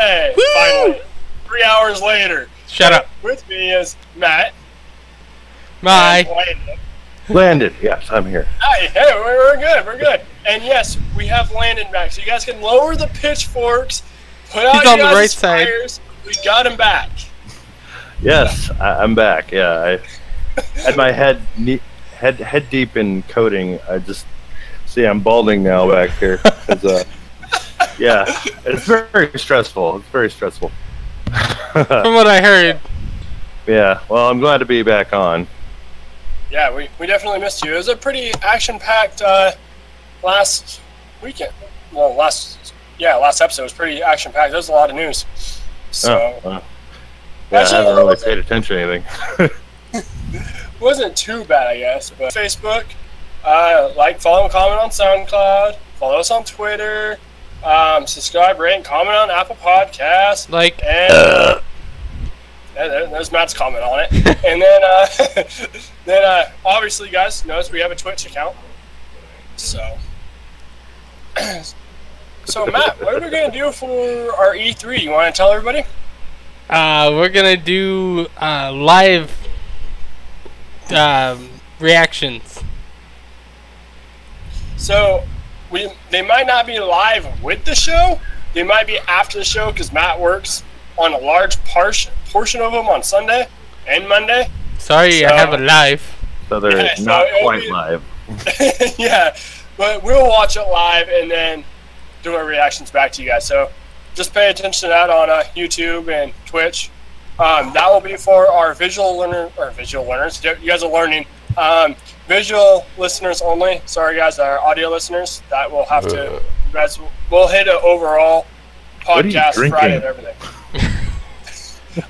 Hey, Woo! finally. 3 hours later. Shut up. With me is Matt. Bye. Landon, yes, I'm here. Hi, hey, we're good, we're good. And yes, we have Landon back, so you guys can lower the pitchforks, put out He's your on the right guys' side. fires. We got him back. Yes, I'm back. Yeah, I had my head deep in coding. I just see I'm balding now back here. Yeah, it's very stressful. It's very stressful. From what I heard. Yeah, well, I'm glad to be back on. Yeah, we definitely missed you. It was a pretty action-packed last weekend. Well, last episode was pretty action-packed. There was a lot of news. So, yeah, I haven't really paid attention to anything. wasn't too bad, I guess. But Facebook, like, follow, and comment on SoundCloud. Follow us on Twitter. Subscribe, rate, and comment on Apple Podcasts. Like, and there's Matt's comment on it. And then, obviously, you guys notice we have a Twitch account. So, Matt, what are we gonna do for our E3? You want to tell everybody? we're gonna do live reactions. So, they might not be live with the show. They might be after the show because Matt works on a large portion of them on Sunday and Monday. Sorry, I have a live. So they're not quite live. Yeah, but we'll watch it live and then do our reactions back to you guys. So just pay attention to that on YouTube and Twitch. That will be for our visual learners. You guys are learning. Visual listeners only. Sorry, guys, our audio listeners. That will have to. You guys will hit an overall podcast Friday and everything.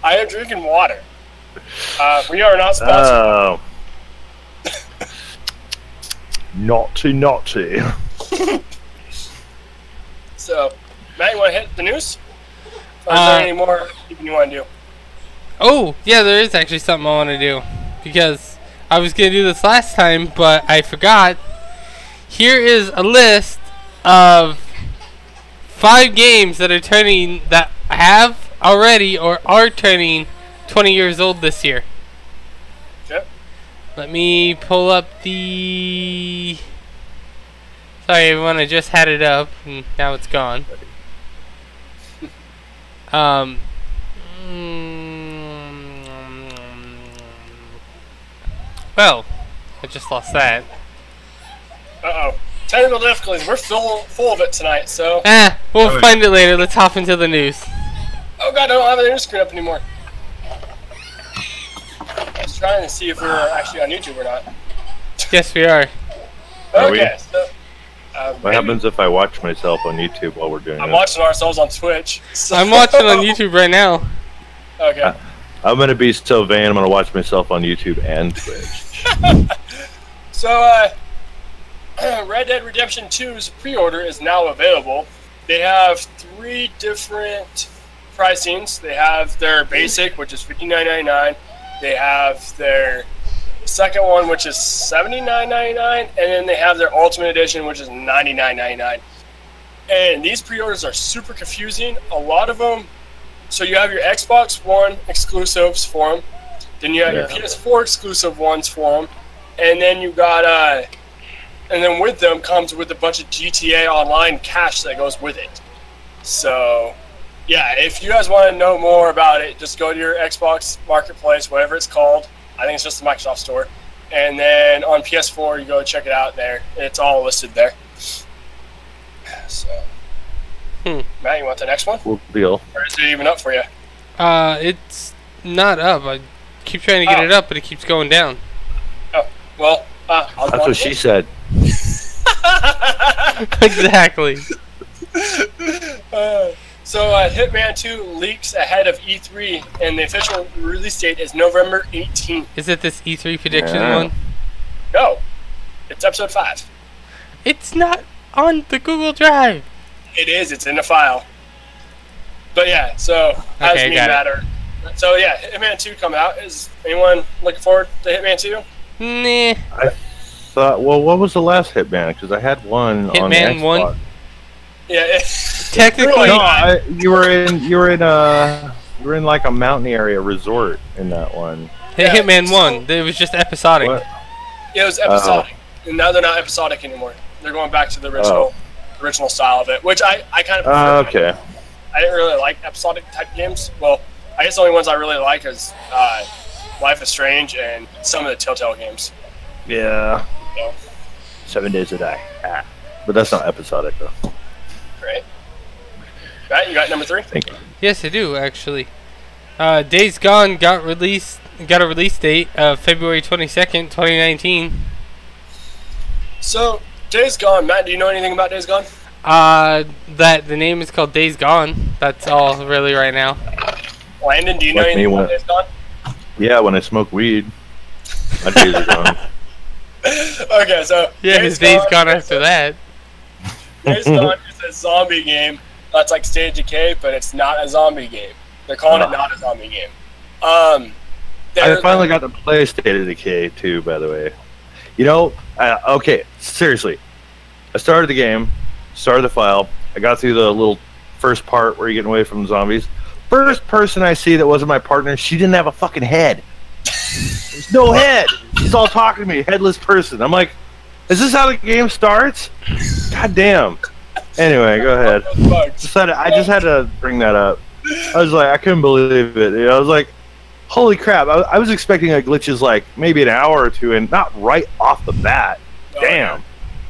I am drinking water. We are not sponsored. Naughty. So, Matt, you want to hit the news? Or is there any more you want to do? Oh, yeah, there is actually something I want to do. Because I was going to do this last time, but I forgot. Here is a list of 5 games that have already or are turning 20 years old this year. Okay. Let me pull up the... Sorry everyone, I just had it up and now it's gone. Well, I just lost that. Uh-oh. Technical difficulties. We're full of it tonight, so... We'll find it later. Let's hop into the news. Oh god, I don't have the news screen up anymore. I was trying to see if we were actually on YouTube or not. Yes, we are. Okay, so... What happens if I watch myself on YouTube while we're doing I'm this? watching ourselves on Twitch. So. I'm watching on YouTube right now. Okay. I'm going to be so vain, I'm going to watch myself on YouTube and Twitch. So, Red Dead Redemption 2's pre-order is now available. They have 3 different pricings. They have their basic, which is $59.99. They have their second one, which is $79.99, and then they have their Ultimate Edition, which is $99.99. And these pre-orders are super confusing. A lot of them. So you have your Xbox One exclusives for them. Then you have your PS4 exclusive ones for them, and then you got and then with them comes with a bunch of GTA Online cash that goes with it. So, yeah, if you guys want to know more about it, just go to your Xbox Marketplace, whatever it's called. I think it's just the Microsoft Store. And then on PS4, you go check it out there. It's all listed there. So, Matt, you want the next one? Cool deal. Or is it even up for you? It's not up. I keep trying to get it up, but it keeps going down. Oh, well, that's what she said. Exactly. So Hitman 2 leaks ahead of E3, and the official release date is November 18th. Is it this E3 prediction one? No, it's episode 5. It's not on the Google Drive. It is. It's in the file. But yeah, so as me matter. So yeah, Hitman 2 coming out. Is anyone looking forward to Hitman 2? Nah. I thought, well, what was the last Hitman? Because I had one on the Xbox. 1? Yeah. technically, No, you were in like a mountain area resort in that one. hey, Hitman 1, it was just episodic. What? Yeah, it was episodic. And now they're not episodic anymore. They're going back to the original style of it, which I kind of prefer. Okay. I didn't really like episodic type games. Well, I guess the only ones I really like is Life is Strange and some of the Telltale games. Yeah. So, 7 Days to Die. But that's not episodic though. great. Matt, you got number 3? Thank you. Yes, I do actually. Days Gone got a release date of February 22nd, 2019. So, Days Gone. Matt, do you know anything about Days Gone? That the name is called Days Gone. That's all really right now. Landon, do you know Like me anything about when- Days Gone? Yeah, when I smoke weed, my days are gone. Okay, so Yeah, his Days Gone after that. Days Gone is a zombie game that's like State of Decay, but it's not a zombie game. They're calling it not a zombie game. I they're- finally got to play State of Decay too, by the way. You know, okay, seriously. I started the game, started the file. I got through the little first part where you're getting away from the zombies. First person I see that wasn't my partner, she didn't have a fucking head. There's no head. She's all talking to me, headless person. I'm like, is this how the game starts? God damn. Anyway, go ahead. I just had to bring that up. I was like, I couldn't believe it. You know, I was like, holy crap. I was expecting glitches like maybe an hour or two and not right off the bat. Damn.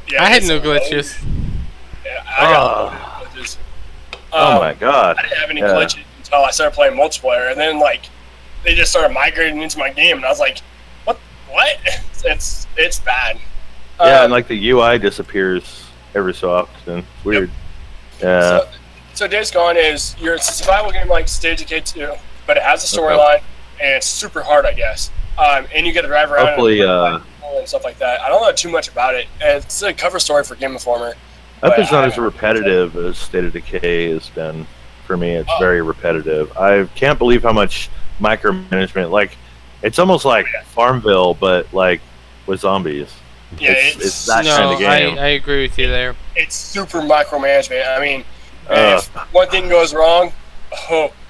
Yeah, I had it's no amazing. glitches. Yeah, I got no glitches. Oh my god. I didn't have any Yeah. glitches until I started playing multiplayer, and then like they just started migrating into my game, and I was like, "What? What?" It's bad. Yeah, and like the UI disappears every so often. It's weird. Yeah. So Days Gone is it's a survival game like State of Decay 2, but it has a storyline, and it's super hard, I guess. And you get to drive around Hopefully, and stuff like that. I don't know too much about it. It's a cover story for Game Informer. I hope but it's not I as don't know. repetitive as State of Decay has been. For me, it's very repetitive. I can't believe how much micromanagement. Like, it's almost like Farmville, but like with zombies. Yeah, it's that No, kind of game. I agree with you there. It's super micromanagement. I mean, Ugh. if one thing goes wrong,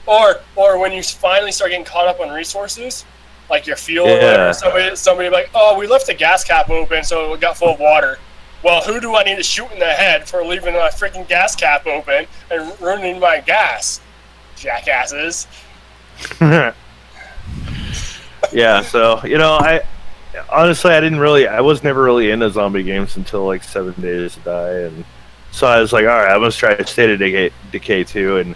or when you finally start getting caught up on resources, like your fuel, Yeah. or somebody like, oh, we left the gas cap open, so it got full of water. Well, who do I need to shoot in the head for leaving my freaking gas cap open and ruining my gas? Jackasses. Yeah, so you know, I honestly I was never really into zombie games until like 7 Days to Die, and so I was like, all right, I must try State of Decay 2, and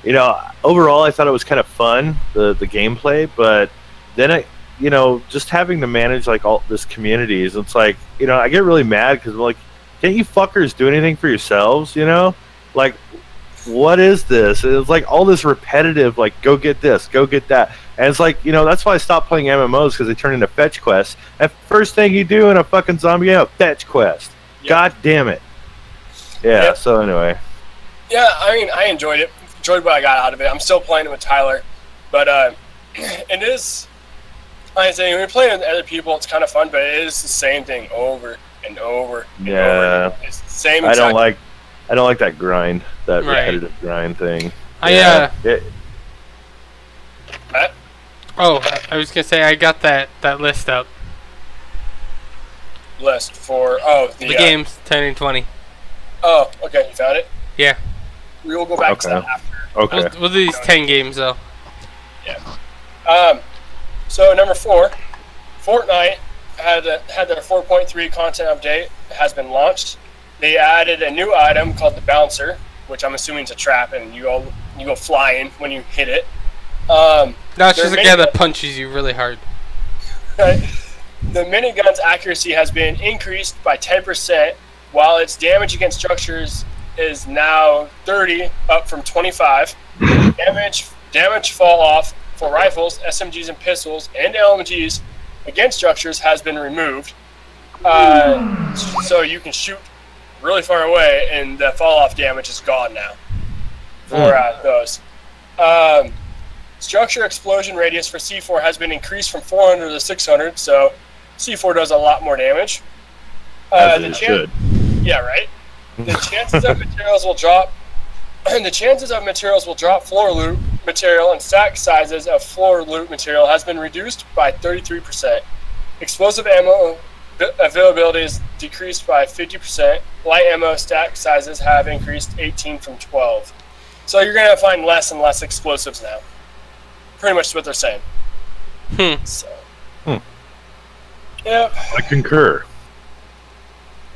you know, overall I thought it was kind of fun, the gameplay, but then you know, just having to manage like all this communities, it's like, you know, I get really mad because I'm like, can't you fuckers do anything for yourselves? You know, like, what is this? It's like all this repetitive, like, go get this, go get that, and it's like, you know, that's why I stopped playing MMOs, because they turn into fetch quests. And first thing you do in a fucking zombie game, a fetch quest. Yep. God damn it. Yeah. Yep. So anyway, Yeah, I mean, I enjoyed it. Enjoyed what I got out of it. I'm still playing it with Tyler, but it is. Like I say, when you're playing with other people, it's kind of fun, but it is the same thing over and over and Yeah. over. It's the same. I don't exact- like that grind, that Right. repetitive grind thing. I That was gonna say I got that list up. list for The games 10 and 20. Oh, okay, you found it. Yeah. We will go back to Okay. that after. Okay. We'll do these 10 games though. So number 4, Fortnite had their 4.3 content update. It has been launched. They added a new item called the Bouncer, which I'm assuming is a trap, and you go flying when you hit it. No, it's They're just a guy making that it- punches you really hard. The minigun's accuracy has been increased by 10%, while its damage against structures is now 30, up from 25. Damage fall off for rifles, SMGs, and pistols, and LMGs against structures has been removed. So you can shoot really far away, and the fall off damage is gone now for those. Structure explosion radius for C4 has been increased from 400 to 600, so C4 does a lot more damage. As it should. Yeah, right? The chances of materials will drop the chances of materials will drop floor loot material and stack sizes of floor loot material has been reduced by 33%. Explosive ammo availability is decreased by 50%. Light ammo stack sizes have increased 18 from 12. So you're going to find less and less explosives now. Pretty much what they're saying. So. Yep. I concur.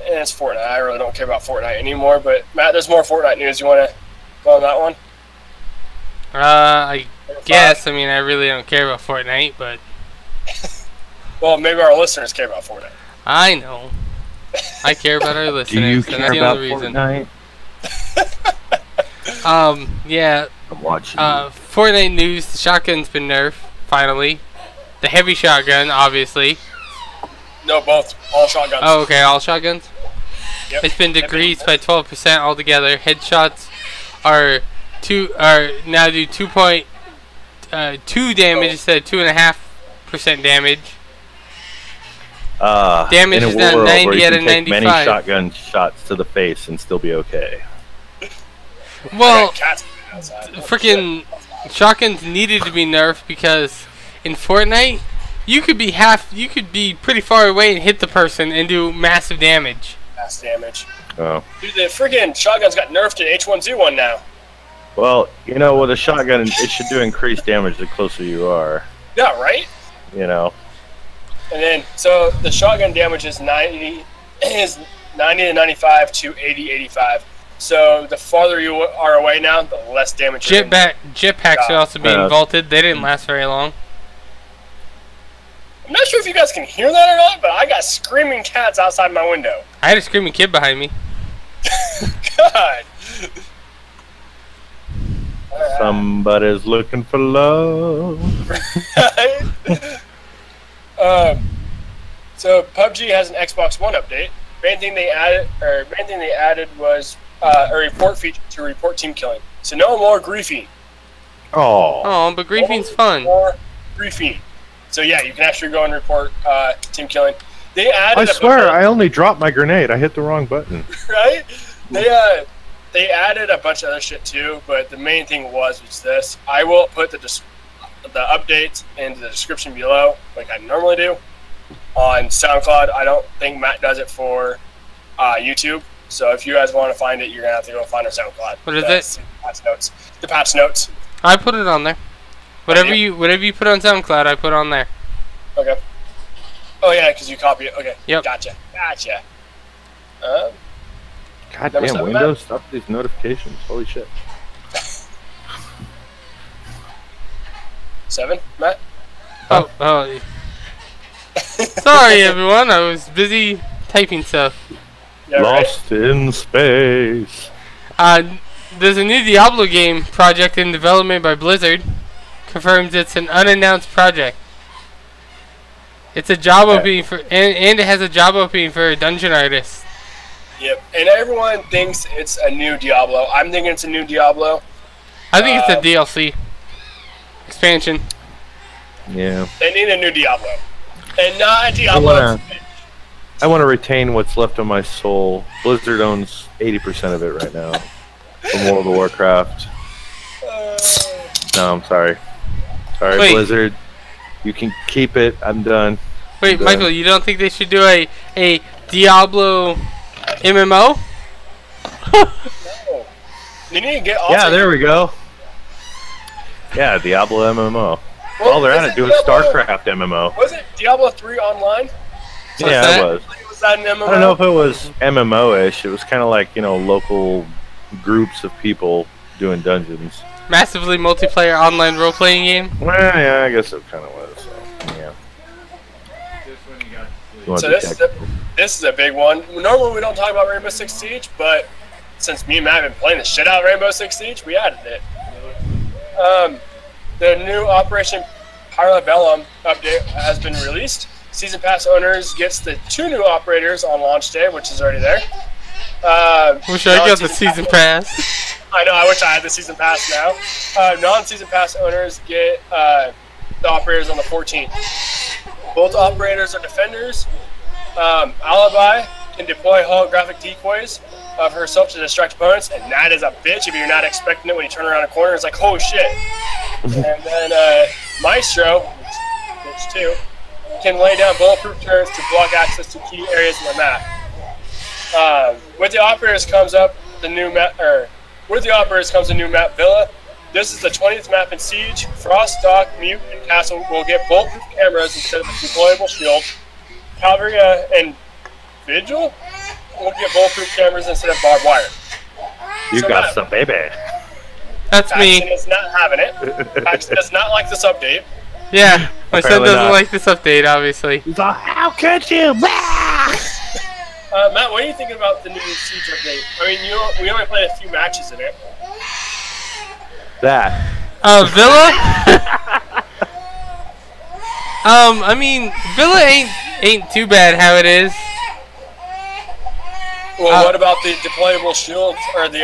And it's Fortnite. I really don't care about Fortnite anymore. But Matt, there's more Fortnite news. You want to go on that one? I guess. I mean, I really don't care about Fortnite, but well, maybe our listeners care about Fortnite. I know. I care about our listeners. Do you and care that's the about only reason. Fortnite? Yeah. I'm watching. Fortnite news. The shotgun's been nerfed finally. The heavy shotgun, obviously. No, both. All shotguns. Oh, okay, all shotguns. Yep. It's been decreased by 12% altogether. Headshots are now do 2.2 damage instead of 2.5% damage. Damage is now 90 out of 95. Many shotgun shots to the face and still be okay. Well, freaking shotguns needed to be nerfed because in Fortnite, you could be pretty far away and hit the person and do massive damage. Mass damage. Oh. Dude, the freaking shotguns got nerfed in H1Z1 now. Well, you know, with a shotgun, it should do increased damage the closer you are. Yeah, right? You know. And then, so the shotgun damage is 90 to 95 to 80, 85. So the farther you are away now, the less damage. Jetpacks are also being vaulted. They didn't last very long. I'm not sure if you guys can hear that or not, but I got screaming cats outside my window. I had a screaming kid behind me. God. Somebody's looking for love. So PUBG has an Xbox One update. Main thing they added was a report feature to report team killing. So no more griefing. Oh, but griefing's fun. More griefing. So yeah, you can actually go and report team killing. They added. I swear, I only dropped my grenade. I hit the wrong button. Right? They added a bunch of other shit too, but the main thing was this. I will put the updates in the description below, like I normally do, on SoundCloud. I don't think Matt does it for YouTube. So if you guys want to find it, you're gonna have to go find our SoundCloud. What is it? The patch notes. I put it on there. Whatever you put on SoundCloud, I put on there. Okay. Oh yeah, because you copy it. Okay. Yep. Gotcha. God damn, Windows, stop these notifications. Holy shit. 7, Matt? Oh. Sorry, everyone. I was busy typing stuff. Yeah, Lost in space. There's a new Diablo game project in development by Blizzard. Confirms it's an unannounced project. It's a job opening for, and it has a job opening for a dungeon artist. Yep, and everyone thinks it's a new Diablo. I'm thinking it's a new Diablo. I think it's a DLC expansion. Yeah. They need a new Diablo, and not a Diablo. I want to retain what's left of my soul. Blizzard owns 80% of it right now. From World of Warcraft. No, I'm sorry. Sorry, Wait. Blizzard. You can keep it. I'm done. Wait, I'm done. Michael, you don't think they should do a No. Diablo MMO? You need to get off. Yeah, there we go. Yeah, Diablo MMO. Well, All they're at it doing StarCraft MMO. Was it Diablo 3 online? Yeah, that? it was. Was that an MMO? I don't know if it was MMO-ish. It was kind of like, you know, local groups of people doing dungeons. Massively multiplayer online role-playing game? Well, yeah, I guess it kind of was. So, yeah. You want So the this is a big one. Normally we don't talk about Rainbow Six Siege, but since me and Matt have been playing the shit out of Rainbow Six Siege, we added it. The new Operation Parabellum update has been released. Season Pass owners gets the 2 new operators on launch day, which is already there. Wish I got the Season Pass. I know, I wish I had the Season Pass now. Non-Season Pass owners get the operators on the 14th. Both operators are defenders. Alibi can deploy holographic decoys of herself to distract opponents, and that is a bitch if you're not expecting it when you turn around a corner. It's like, oh shit. And then Maestro, which too, can lay down bulletproof turrets to block access to key areas in the map. With the operators comes up the new map, with the operators comes a new map, Villa. This is the 20th map in Siege. Frost, Dock, Mute, and Castle will get bulletproof cameras instead of a deployable shield. Cavalry and Vigil will get bulletproof cameras instead of barbed wire. You got some, baby. That's Paxton me. is not having it. Paxton does not like this update. Yeah, my son Apparently doesn't not. like this update, obviously. He's like, how could you? Matt, what are you thinking about the new Siege update? I mean, we only played a few matches in it. That. Villa? I mean, Villa ain't too bad how it is. Well, what about the deployable shields, or the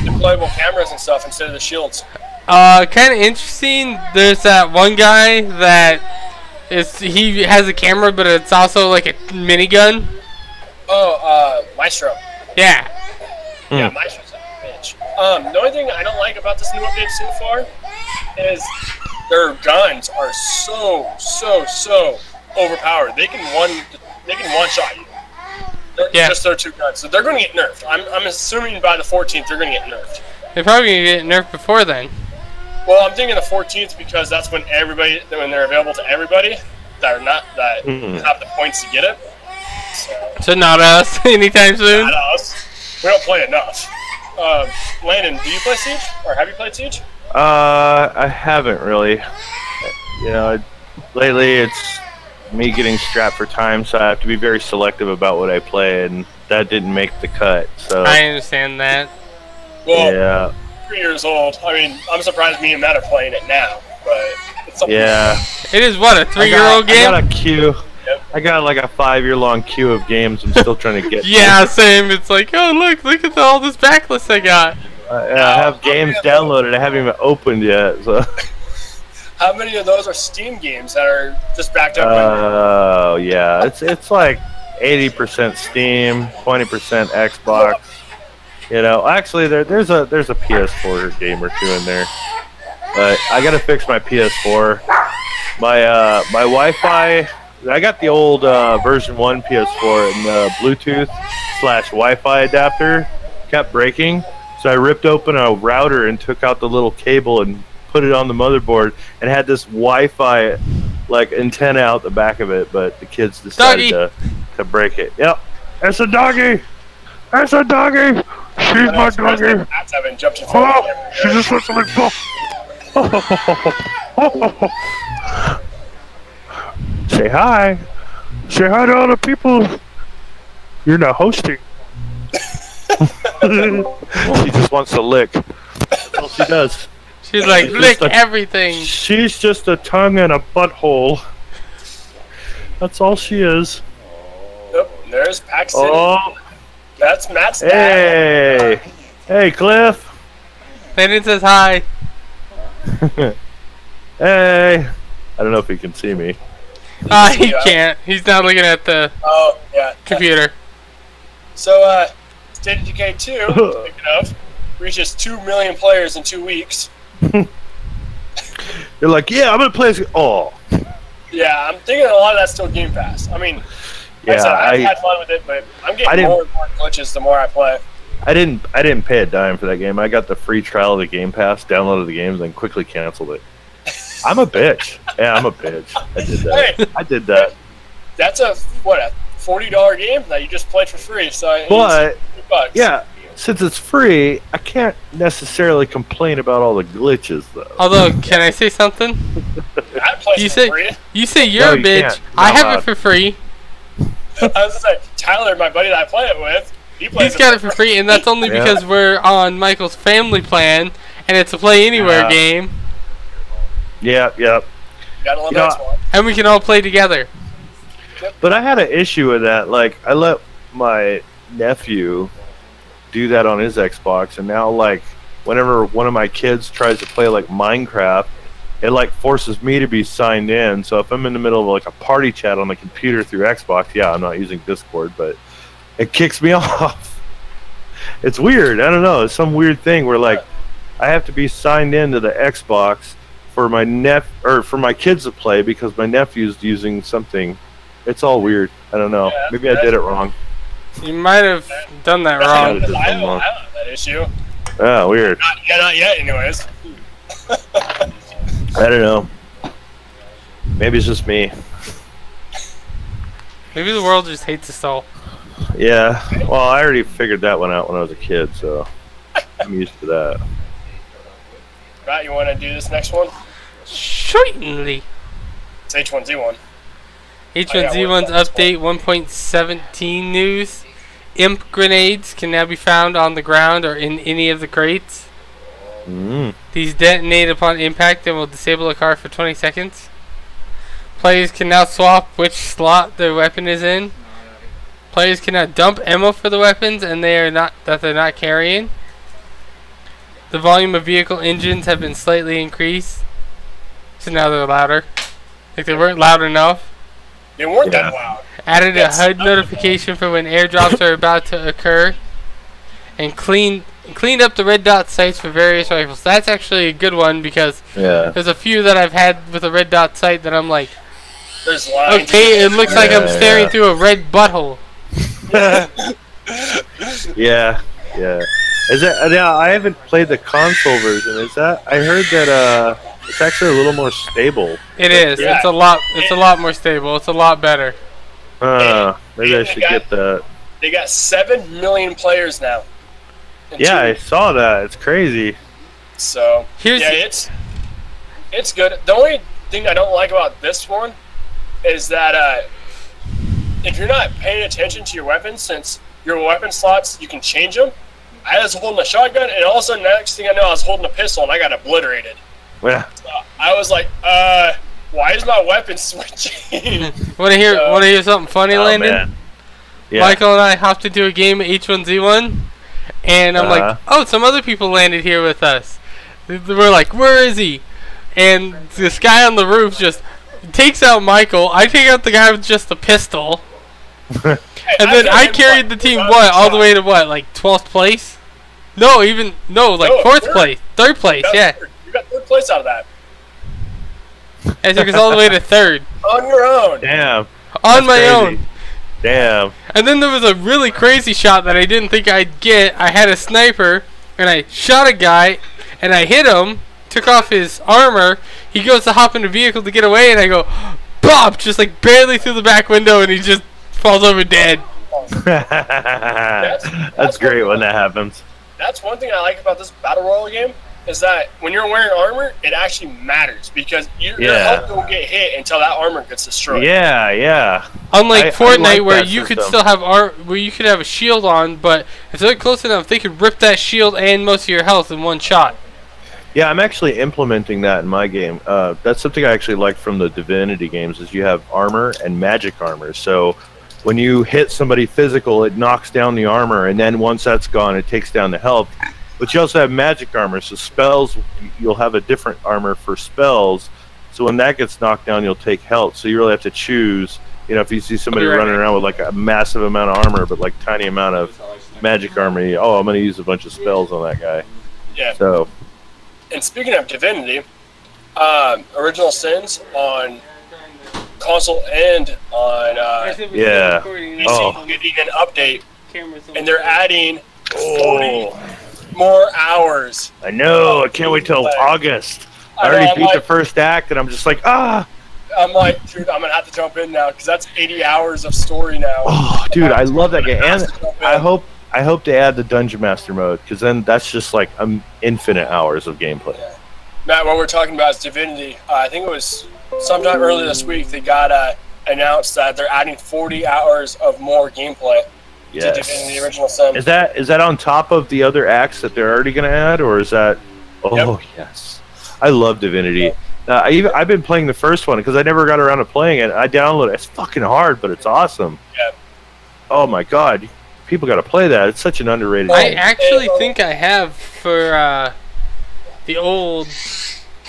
deployable cameras and stuff instead of the shields? Kind of interesting. There's that one guy that he has a camera, but it's also like a minigun. Oh, Maestro. Yeah. Yeah, Maestro's a bitch. The only thing I don't like about this new update so far is their guns are so overpowered. They can one shot you. Yeah. Just their two guns. So they're going to get nerfed. I'm assuming by the 14th they're going to get nerfed. They're probably gonna get nerfed before then. Well, I'm thinking the 14th because that's when they're available to everybody that have the points to get it. So not us anytime soon. Not us. We don't play enough. Landon, do you play Siege? Or have you played Siege? I haven't really. You know, lately it's me getting strapped for time, so I have to be very selective about what I play, and that didn't make the cut. So I understand that. Well, yeah, 3 years old. I mean, I'm surprised me and Matt are playing it now, but it's something. yeah. It is what, a 3-year-old game? I got a queue. Yep. I got like a 5-year-long queue of games I'm still trying to get. Yeah, same. It's like, oh look at all this backlist I got. I have games downloaded I haven't even opened yet. So. How many of those are Steam games that are just backed up? Oh yeah, it's like 80% Steam, 20% Xbox. You know, actually there's a PS4 game or two in there, but I gotta fix my PS4. My Wi-Fi. I got the old version 1 PS4, and the Bluetooth/Wi-Fi adapter kept breaking, so I ripped open a router and took out the little cable and put it on the motherboard, and had this Wi-Fi like antenna out the back of it. But the kids decided to break it. Yep, it's a doggy. It's a doggy. She's my doggy. Matt's having jumped in front of me. She just wants to like. Say hi. Say hi to all the people. You're not hosting. She just wants to lick. That's all she does. She's like, lick everything. She's just a tongue and a butthole. That's all she is. Yep, there's Paxton. Oh. That's Matt's dad. Hey. Hey, Cliff. Landon says hi. Hey. I don't know if he can see me. He can't. He's not looking at the computer. So, State of Decay 2, speaking of, reaches 2 million players in 2 weeks. You're like, yeah, I'm gonna play this. Oh. Yeah, I'm thinking a lot of that's still Game Pass. I mean, Yeah, like I said, I've had fun with it, but I'm getting more and more glitches the more I play. I didn't pay a dime for that game. I got the free trial of the Game Pass, downloaded the game, then quickly canceled it. I'm a bitch. Yeah, I'm a bitch. I did that. Hey, I did that. That's a $40 game that you just played for free. So But $2. yeah, since it's free, I can't necessarily complain about all the glitches though. Although, can I say something? I play for free. You say you're No, a you bitch. can't. I Not have allowed. it for free. I was gonna say, Tyler, my buddy that I play it with, He's got it for free, and that's only Yeah. because we're on Michael's family plan, and it's a play anywhere game, Yeah. Gotta love You know, that spot. and we can all play together. But I had an issue with that. Like, I let my nephew do that on his Xbox, and now, like, whenever one of my kids tries to play, like, Minecraft, it, like, forces me to be signed in. So if I'm in the middle of, like, a party chat on the computer through Xbox, yeah, I'm not using Discord, but it kicks me off. It's weird. I don't know. It's some weird thing where like I have to be signed into the Xbox for my for my kids to play because my nephew's using something. It's all weird. I don't know. Yeah, Maybe I did it wrong. You might have done that I wrong. don't have that issue. Ah, weird. Not yet, anyways. I don't know. Maybe it's just me. Maybe the world just hates us all. Yeah. Well, I already figured that one out when I was a kid, so I'm used to that. Right, you want to do this next one? Certainly. It's H1Z1. H1Z1's update 1.17 news. Imp grenades can now be found on the ground or in any of the crates. These detonate upon impact and will disable a car for 20 seconds. Players can now swap which slot their weapon is in. Players can now dump ammo for the weapons and they're not carrying. The volume of vehicle engines have been slightly increased, so now they're louder. Like they weren't loud enough. They weren't that loud. Added a HUD notification for when airdrops are about to occur, and cleaned up the red dot sights for various rifles. That's actually a good one because there's a few that I've had with a red dot sight that I'm like, there's lines. Okay, it looks like I'm staring through a red butthole. Yeah. Is that now? I haven't played the console version. Is that? I heard that it's actually a little more stable. It is. Yeah. It's a lot more stable. It's a lot better. Maybe I should get that. They got 7 million players now. Yeah, I saw that. It's crazy. So it's good. The only thing I don't like about this one is that if you're not paying attention to your weapons, since your weapon slots you can change them. I was holding a shotgun, and all of a sudden, next thing I know, I was holding a pistol, and I got obliterated. Yeah. So I was like, why is my weapon switching? Want to hear something funny, Landon? Man. Yeah. Michael and I hopped into a game of H1Z1, and I'm like, oh, some other people landed here with us. We're like, where is he? And this guy on the roof just takes out Michael. I take out the guy with just a pistol. And then I carried the team all the way to like 12th place? No, like 4th place, 3rd place, yeah. You got 3rd place out of that. I took us all the way to 3rd. On your own. Damn. On my own. Damn. And then there was a really crazy shot that I didn't think I'd get. I had a sniper, and I shot a guy, and I hit him, took off his armor. He goes to hop in the vehicle to get away, and I go, bop, just like barely through the back window, and he just falls over dead. That's great when that happens. That's one thing I like about this Battle Royale game, is that when you're wearing armor, it actually matters, because your health don't get hit until that armor gets destroyed. Yeah. Unlike Fortnite, where you system. could still have where you could have a shield on, but if they're close enough, they could rip that shield and most of your health in one shot. Yeah, I'm actually implementing that in my game. That's something I actually like from the Divinity games, is you have armor and magic armor. So when you hit somebody physical, it knocks down the armor, and then once that's gone, it takes down the health. But you also have magic armor, so spells, you'll have a different armor for spells. So when that gets knocked down, you'll take health. So you really have to choose. You know, if you see somebody running around with like a massive amount of armor, but like tiny amount of magic armor, I'm going to use a bunch of spells on that guy. Yeah. So. And speaking of Divinity, Original Sins on console and on PC getting an update, and they're adding 40 more hours. I know. I can't wait till August. I already beat the first act, and I'm just like, I'm like, dude, I'm gonna have to jump in now because that's 80 hours of story now. Oh, dude, I love that game, and I hope they add the Dungeon Master mode, because then that's just like infinite hours of gameplay. Yeah. Matt, what we're talking about is Divinity. I think it was sometime early this week they got announced that they're adding 40 hours of more gameplay to Divinity Original Sin. Is that on top of the other acts that they're already going to add, or is that? Oh, yes. I love Divinity. I've been playing the first one because I never got around to playing it. I downloaded it. It's fucking hard, but it's awesome. Yeah. Oh my god. People got to play that. It's such an underrated game. I actually think I have for the old.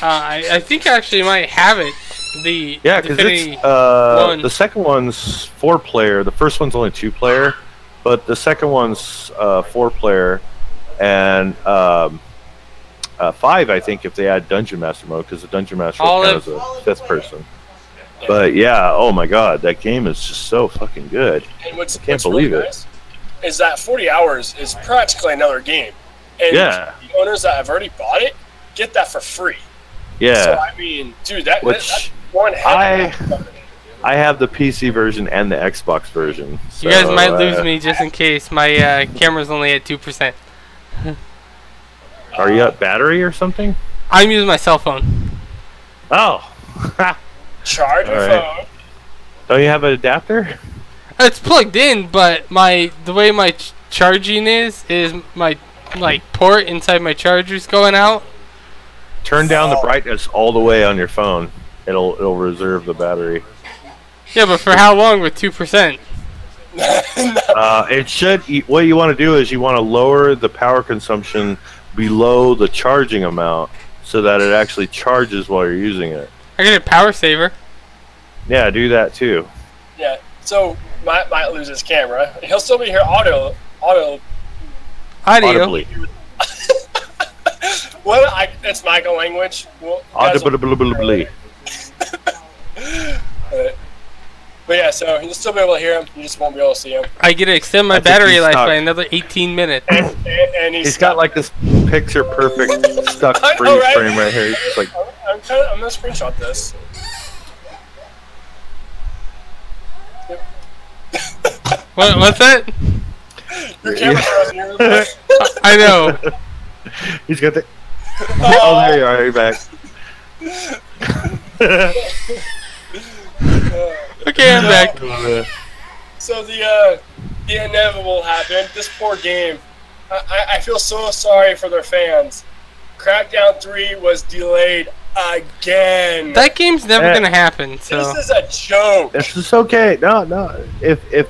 I think I actually might have it. Because it's the second one's 4-player. The first one's only 2-player. but the second one's 4-player, and 5, I think, if they add Dungeon Master mode, because the Dungeon Master will count as a 5th person. But yeah, oh my god, that game is just so fucking good. And what's Can't believe really it. nice is that 40 hours is practically another game. And Yeah. the owners that have already bought it get that for free. Yeah. So, I mean, dude, that's one I have the PC version and the Xbox version. So, You guys might lose me just in case. My camera's only at 2%. Are you at battery or something? I'm using my cell phone. Oh. Charge your Alright. phone. Don't you have an adapter? It's plugged in, but the way my charging is my port inside my charger's going out. Turn down the brightness all the way on your phone. It'll reserve the battery. Yeah, but for how long with 2%? It should. What you want to do is you want to lower the power consumption below the charging amount, so that it actually charges while you're using it. I get a power saver. Yeah, do that too. Yeah, so might lose his camera. He'll still be here audio. Audibly. Well, it's Michael language. Well, Audibly. but yeah, so you'll still be able to hear him. You just won't be able to see him. I get to extend my I think battery he's life stuck. by another 18 minutes. And He's got like this picture perfect stuck I know, freeze right? frame right here. He's just like, I'm gonna screenshot this. What's that? Your camera's frozen here. I know. he's got the. Oh, there you are. You're back. Okay, I'm back. So the inevitable happened. This poor game. I feel so sorry for their fans. Crackdown 3 was delayed again. That game's never gonna happen. So This is a joke. This is okay. No. If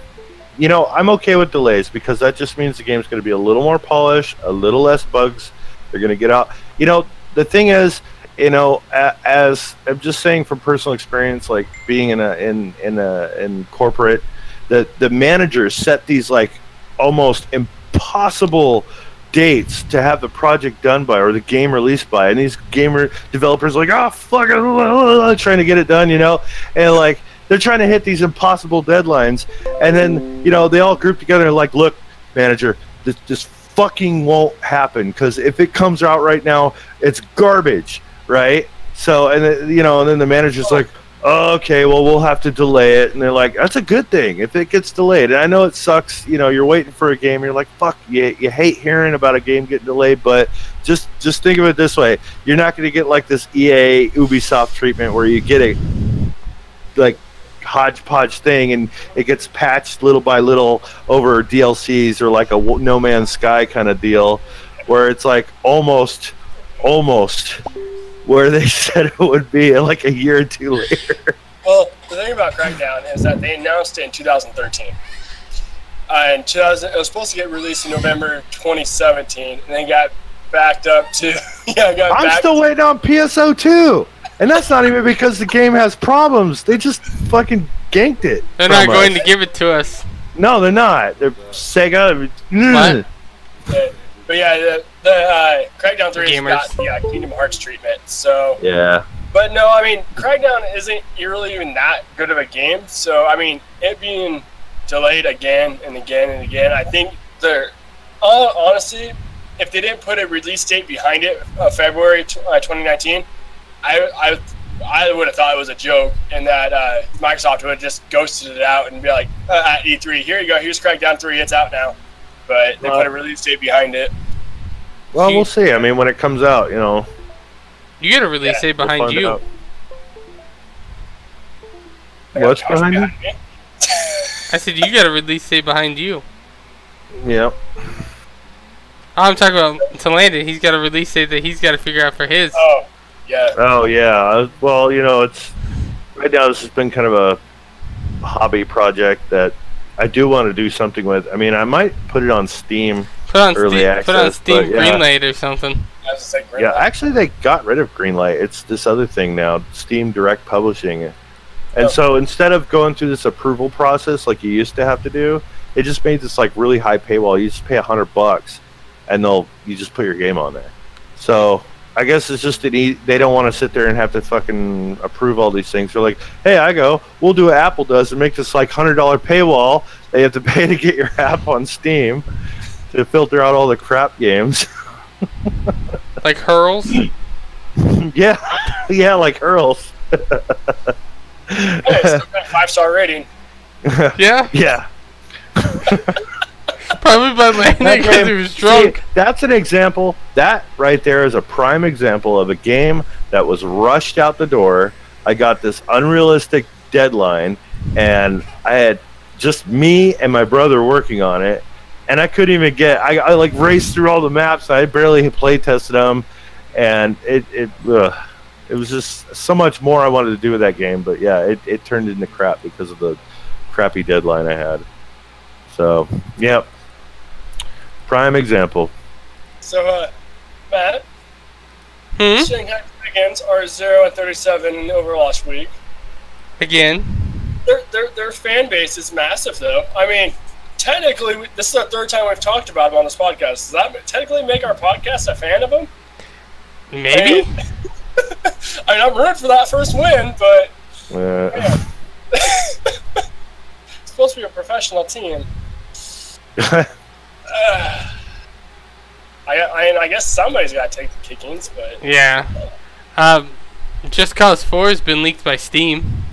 you know, I'm okay with delays because that just means the game's going to be a little more polished, a little less bugs. They're going to get out. You know, the thing is, you know, as I'm just saying from personal experience, like being in corporate, the managers set these like almost impossible dates to have the project done by or the game released by, and these gamer developers are like, oh fuck it, trying to get it done, you know, and like they're trying to hit these impossible deadlines, and then, you know, they all group together and like, look, manager, this fucking won't happen, because if it comes out right now, it's garbage, right? So, and then, you know, and then the manager's like, oh, okay, well, we'll have to delay it, and they're like, that's a good thing if it gets delayed. And I know it sucks, you know, you're waiting for a game, and you're like, fuck, you hate hearing about a game getting delayed, but just think of it this way, you're not going to get like this EA Ubisoft treatment where you get a like hodgepodge thing and it gets patched little by little over DLCs, or like a No Man's Sky kind of deal where it's like almost where they said it would be like a year or two later. Well, the thing about Crackdown is that they announced it in 2013. And it was supposed to get released in November 2017, and then got backed up to I'm still waiting on PSO2, and that's not even because the game has problems. They just fucking ganked it. they're not going to give it to us. No, they're not. They're Sega. What? But yeah, the Crackdown 3 Gamers. has got the Kingdom Hearts treatment. So, Yeah. but no, I mean, Crackdown isn't really even that good of a game. So, I mean, it being delayed again and again and again, I think honestly, if they didn't put a release date behind it, February 2019, I would have thought it was a joke, and that Microsoft would have just ghosted it out and be like, at E3, here you go, here's Crackdown 3, it's out now. But they put a release date behind it. Well, we'll see. I mean, when it comes out, you know. You get a release date we'll behind find you. out. I got What's Josh behind me? I said you got a release date behind you. Yep. I'm talking about to Landon. He's got a release date that he's got to figure out for his. Oh, yeah. Oh, yeah. Well, you know, it's right now. This has been kind of a hobby project that I do want to do something with. I mean, I might put it on Steam. Put on early Steam, access, but yeah. Greenlight or something. I was just like, Yeah, actually, they got rid of Greenlight. It's this other thing now, Steam Direct Publishing. And so instead of going through this approval process like you used to have to do, They just made this like really high paywall. You just pay $100, and you just put your game on there. So I guess it's just they don't want to sit there and have to fucking approve all these things. They're like, hey, we'll do what Apple does and make this like $100 paywall. They have to pay to get your app on Steam to filter out all the crap games. Like Hurls? Yeah, yeah, like Hurls. Hey, still got a 5-star rating. Yeah? Yeah. Probably by landing because he was drunk. See, that's an example. That right there is a prime example of a game that was rushed out the door. I got this unrealistic deadline, and I had just me and my brother working on it, and I couldn't even get. I like raced through all the maps. I barely play tested them, and it was just so much more I wanted to do with that game. But yeah, it turned into crap because of the crappy deadline I had. So, yep. Prime example. So, Matt, Shanghai Dragons are 0-37 in the Overwatch week. Again. Their fan base is massive, though. I mean, technically, this is the third time we've talked about them on this podcast. Does that technically make our podcast a fan of them? Maybe. I mean, I'm rooting for that first win, but it's supposed to be a professional team. I guess somebody's got to take the kickings, but yeah. Just Cause 4 has been leaked by Steam.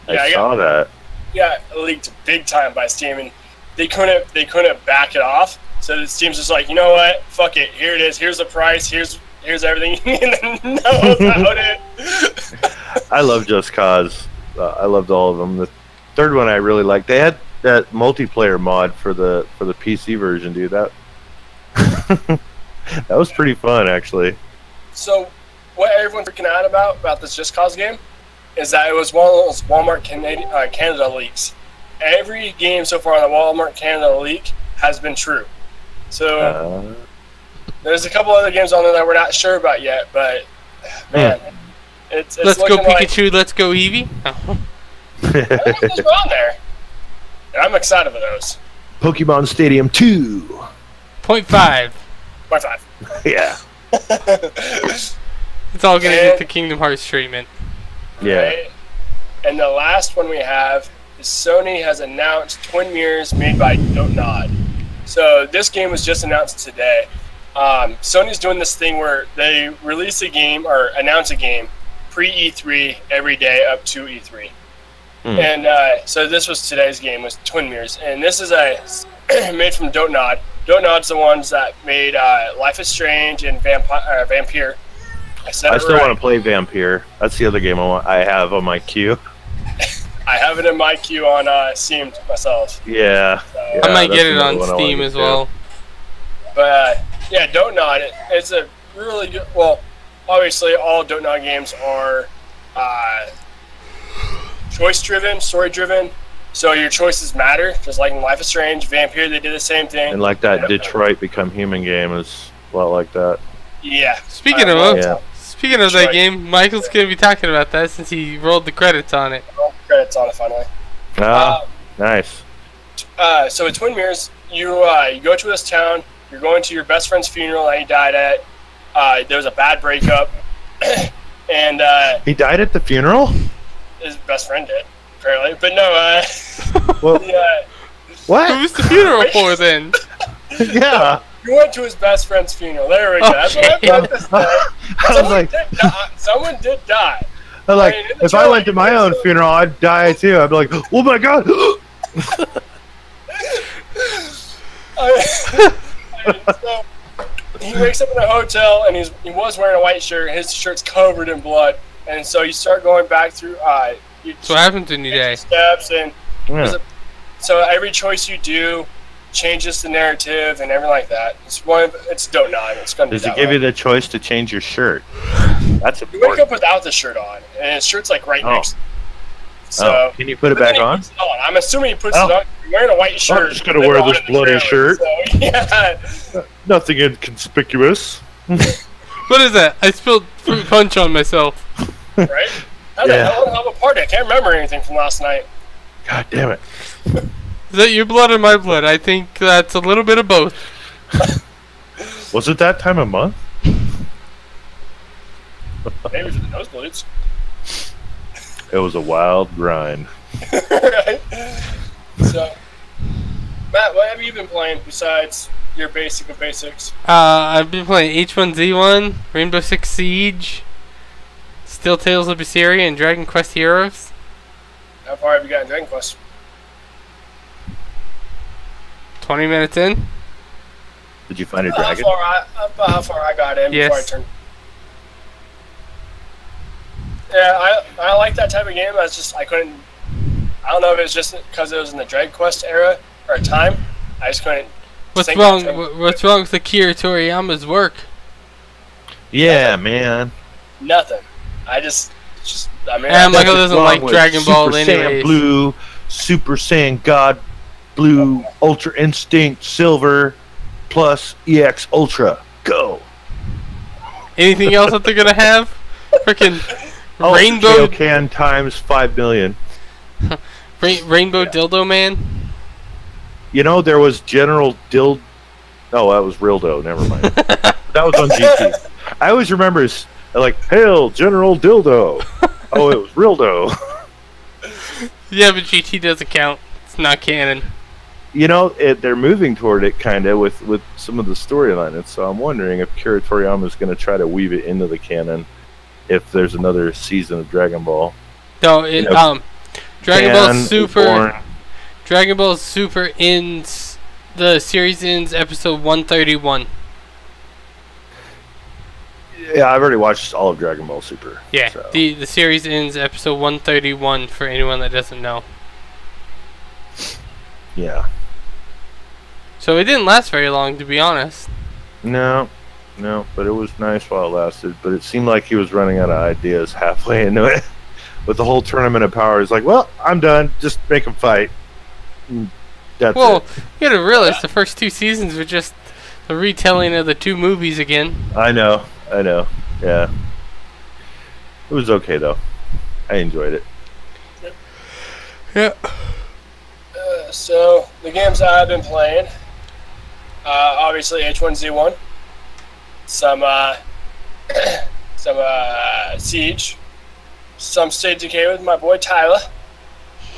I saw that. Yeah, leaked big time by Steam, and they couldn't back it off. So Steam's just like, you know what? Fuck it. Here it is. Here's the price. Here's everything you need to know about it. I love Just Cause. I loved all of them. The third one I really liked. They had that multiplayer mod for the PC version, dude. That that was pretty fun, actually. So, what everyone's freaking out about this Just Cause game is that it was one of those Walmart Canada leaks. Every game so far on the Walmart Canada leak has been true. So, there's a couple other games on there that we're not sure about yet, but man, it's Let's go Pikachu, like, let's go Eevee. Oh. I think those were on there. And I'm excited for those. Pokemon Stadium 2. 0.5. 0.5. Yeah. It's all gonna get the Kingdom Hearts treatment. Yeah. Right? And the last one we have is Sony has announced Twin Mirrors made by Don't Nod. So this game was just announced today. Sony's doing this thing where they release a game or announce a game pre-E3 every day up to E3. And so this was today's game, was Twin Mirrors. And this is made from Don't Nod. Don't Nod's the ones that made Life is Strange and Vampire. I still want to play Vampire. That's the other game I have on my queue. I have it in my queue on Steam myself. Yeah. So, I might get it on Steam as well. But yeah, Don't Nod, it's a really good. Well, obviously, all Don't Nod games are choice-driven, story-driven. So your choices matter, just like in Life is Strange, Vampire, they did the same thing. And like that Detroit Become Human game is a lot like that. Yeah. Speaking of that game, Michael's going to be talking about that since he rolled the credits on it. Rolled the credits on it, finally. Nice. So in Twin Mirrors, you go to this town, you're going to your best friend's funeral that he died at. There was a bad breakup. And he died at the funeral? His best friend did, apparently. But no, well, what? Who was the funeral for then? Yeah. You went to his best friend's funeral. There we go. That's what I meant to say. Someone did die. I'm like, if I went to my own funeral, I'd die too. I'd be like, oh my god. So, he wakes up in a hotel and he was wearing a white shirt. His shirt's covered in blood, and so you start going back through. So what happens in your day? Steps and so every choice you do changes the narrative and everything like that. It's Don't Nod. It's gonna. Does it give you the choice to change your shirt? That's important. You wake up without the shirt on, and his shirt's like right next. So can you put it back on? I'm assuming he puts it on. You're wearing a white shirt. I'm just gonna wear this bloody shirt. So, yeah. Nothing inconspicuous. What is that? I spilled fruit punch on myself. Right? That was a hell of a party. I can't remember anything from last night. God damn it. Is that your blood or my blood? I think that's a little bit of both. Was it that time of month? Maybe for the nosebleeds. It was a wild grind. Right? So, Matt, what have you been playing besides your basic of basics? I've been playing H1Z1, Rainbow Six Siege, Still Tales of Berseria, and Dragon Quest Heroes. How far have you got in Dragon Quest? 20 minutes in. Did you find a dragon? How far I got in Yes. before I turned. Yeah, I like that type of game. I couldn't. I don't know if it's just because it was in the Dragon Quest era or time. I just couldn't. What's sink wrong? that thing. What's wrong with Akira Toriyama's work? Yeah, man. Nothing. I mean, And Michael What's doesn't wrong like with Dragon Ball Super anyways. Saiyan Blue, Super Saiyan God Blue, Ultra Instinct Silver, plus EX Ultra. Go. Anything else that they're gonna have? Freaking Oh, Rainbow Can times 5 million. Rainbow Dildo Man. You know, there was General Dild. Oh, that was Rildo. Never mind. That was on GT. I always remember like, hail General Dildo. Oh, it was Rildo. Yeah, but GT doesn't count. It's not canon. You know, they're moving toward it kind of with some of the storyline, and so I'm wondering if Akira Toriyama is going to try to weave it into the canon if there's another season of Dragon Ball. No, Dragon Ball Pan Super. is born. Dragon Ball Super ends. The series ends episode 131. Yeah, I've already watched all of Dragon Ball Super. Yeah, so. the series ends episode 131 for anyone that doesn't know. Yeah. So it didn't last very long, to be honest. No, but it was nice while it lasted. But it seemed like he was running out of ideas halfway into it. With the whole Tournament of Power, he's like, well, I'm done. Just make them fight. And that's Well, it. you gotta realize the first two seasons were just the retelling of the two movies again. I know. Yeah. It was okay, though. I enjoyed it. Yeah. So the games I've been playing, obviously H1Z1, some Siege, some State Decay with my boy Tyler,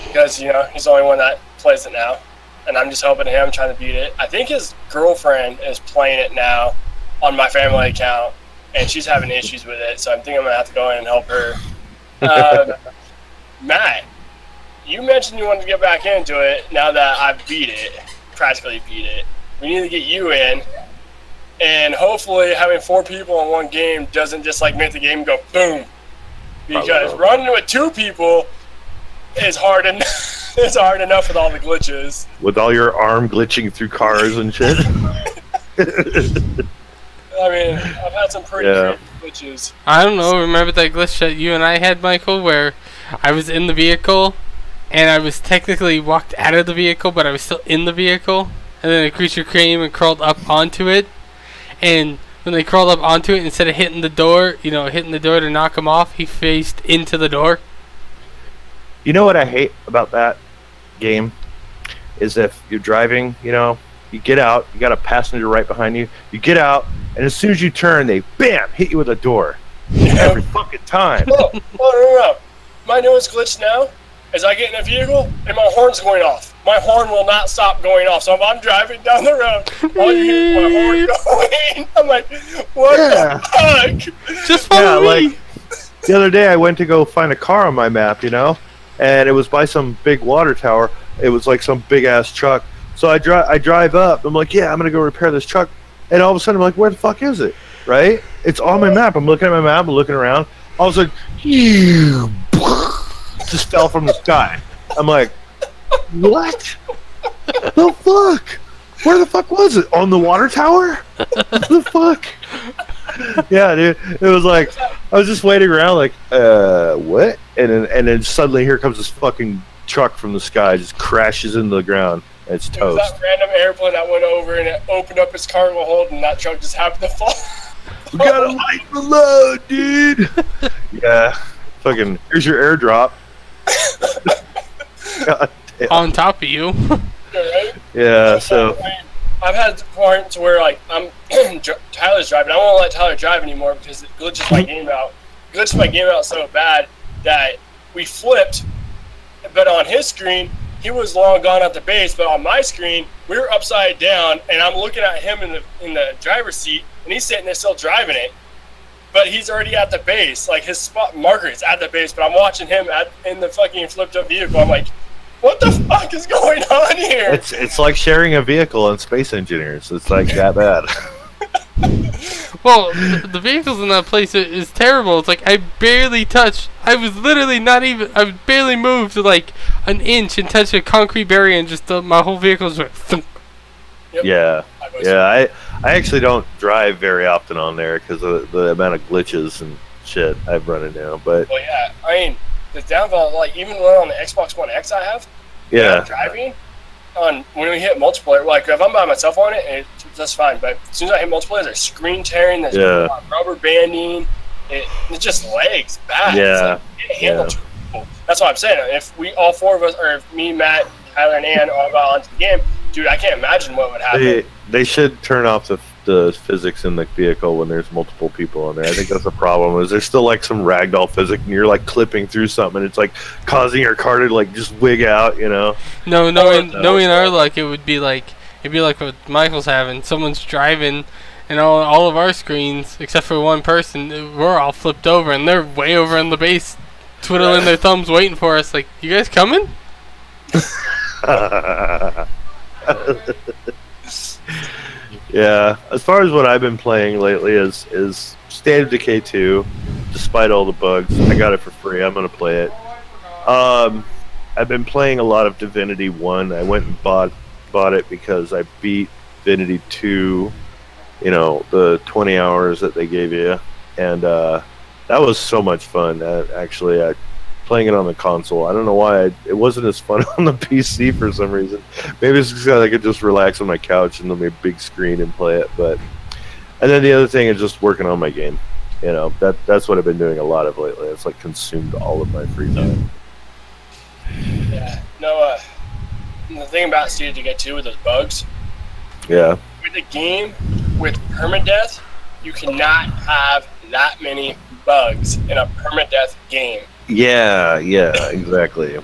because he's the only one that plays it now, and I'm just helping him trying to beat it. I think his girlfriend is playing it now on my family account, and she's having issues with it, so I think I'm gonna have to go in and help her. Matt, you mentioned you wanted to get back into it now that I've practically beat it. We need to get you in, and hopefully having 4 people in one game doesn't just like make the game go boom. Because running with 2 people is hard enough. It's hard enough with all the glitches. With all your arm glitching through cars and shit. I mean, I've had some pretty crazy glitches. I don't know. Remember that glitch that you and I had, Michael, where I was in the vehicle and I was technically walked out of the vehicle, but I was still in the vehicle, and then a creature came and crawled up onto it, and when they crawled up onto it, instead of hitting the door, to knock him off, he faced into the door. You know what I hate about that game? Is if you're driving, you get out, you got a passenger right behind you, you get out, and as soon as you turn, they, bam, hit you with a door. Every fucking time. No. My newest glitch now is I get in a vehicle and my horn's going off. My horn will not stop going off. So if I'm driving down the road, all you hear is my horn going. I'm like, what the fuck? Just follow me. Like the other day I went to go find a car on my map, and it was by some big water tower. It was like some big ass truck. So I drive up. I'm like, yeah, I'm gonna go repair this truck. And all of a sudden I'm like, where the fuck is it? Right? It's on my map. I'm looking at my map. I'm looking around. All of a sudden, just fell from the sky. I'm like, what? The fuck? Where the fuck was it? On the water tower? What the fuck? Yeah, dude. It was like I was just waiting around, like, what? And then suddenly here comes this fucking truck from the sky, just crashes into the ground. And it's toast. It was that random airplane that went over and it opened up its cargo hold, and that truck just happened to fall. We got a light below, dude. Yeah. Fucking, here's your airdrop. God damn. On top of you. Yeah, so I've had the point to where like I'm Tyler's driving. I won't let Tyler drive anymore because it glitches my game out. It glitches my game out so bad that we flipped. But on his screen, he was long gone at the base. But on my screen, we were upside down, and I'm looking at him in the driver's seat, and he's sitting there still driving it. But he's already at the base. Like his spot marker is at the base, but I'm watching him in the fucking flipped up vehicle. I'm like, what the fuck is going on here? it's like sharing a vehicle on Space Engineers. It's like that bad. Well, the vehicles in that place is terrible. It's like I barely touched. I was literally not even. I barely moved like an inch and touched a concrete barrier, and just my whole vehicle was like. Thunk. Yep. Yeah. I actually don't drive very often on there because of the amount of glitches and shit I've run into. But well, yeah, I mean the downfall, like even on the Xbox One X I have. Yeah. I'm driving on when we hit multiplayer, like if I'm by myself on it, that's fine. But as soon as I hit multiplayer, there's screen tearing, there's rubber banding, it just lags bad. Yeah. It's like, it handles people. That's what I'm saying. If we all four of us, or if me, Matt, Tyler, and Ann all got onto the game, dude, I can't imagine what would happen. They should turn off the physics in the vehicle when there's multiple people in there. I think that's the problem. Is there's still like some ragdoll physics, and you're like clipping through something, and it's like causing your car to like just wig out, you know? No, knowing our luck, it'd be like what Michael's having. Someone's driving, and all of our screens, except for one person, we're all flipped over, and they're way over on the base, twiddling their thumbs, waiting for us. Like, you guys coming? Yeah, as far as what I've been playing lately is State of Decay 2. Despite all the bugs, I got it for free. I'm gonna play it. I've been playing a lot of Divinity 1. I went and bought it because I beat Divinity 2. You know, the 20 hours that they gave you, and that was so much fun. Actually, playing it on the console. I don't know why it wasn't as fun on the PC for some reason. Maybe it's because I could just relax on my couch and on my big screen and play it. And then the other thing is just working on my game. You know, that's what I've been doing a lot of lately. It's like consumed all of my free time. Yeah. No. The thing about State of Decay 2 with those bugs. Yeah. With a game with permadeath, you cannot have that many bugs in a permadeath game. Yeah, exactly.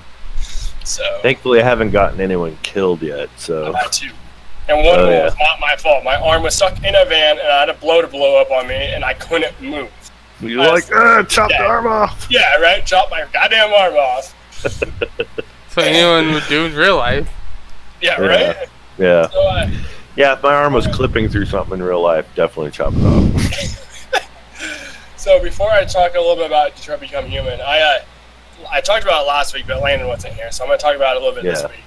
So thankfully, I haven't gotten anyone killed yet. So I had two, and one was not my fault. My arm was stuck in a van, and I had a blow to blow up on me, and I couldn't move. You're like, chop the arm off. Yeah, right. Chop my goddamn arm off. So anyone would do in real life. Yeah, right. Yeah. So, yeah, if my arm was clipping through something in real life, definitely chop it off. So before I talk a little bit about Detroit Become Human, I talked about it last week, but Landon wasn't here, so I'm going to talk about it a little bit this week.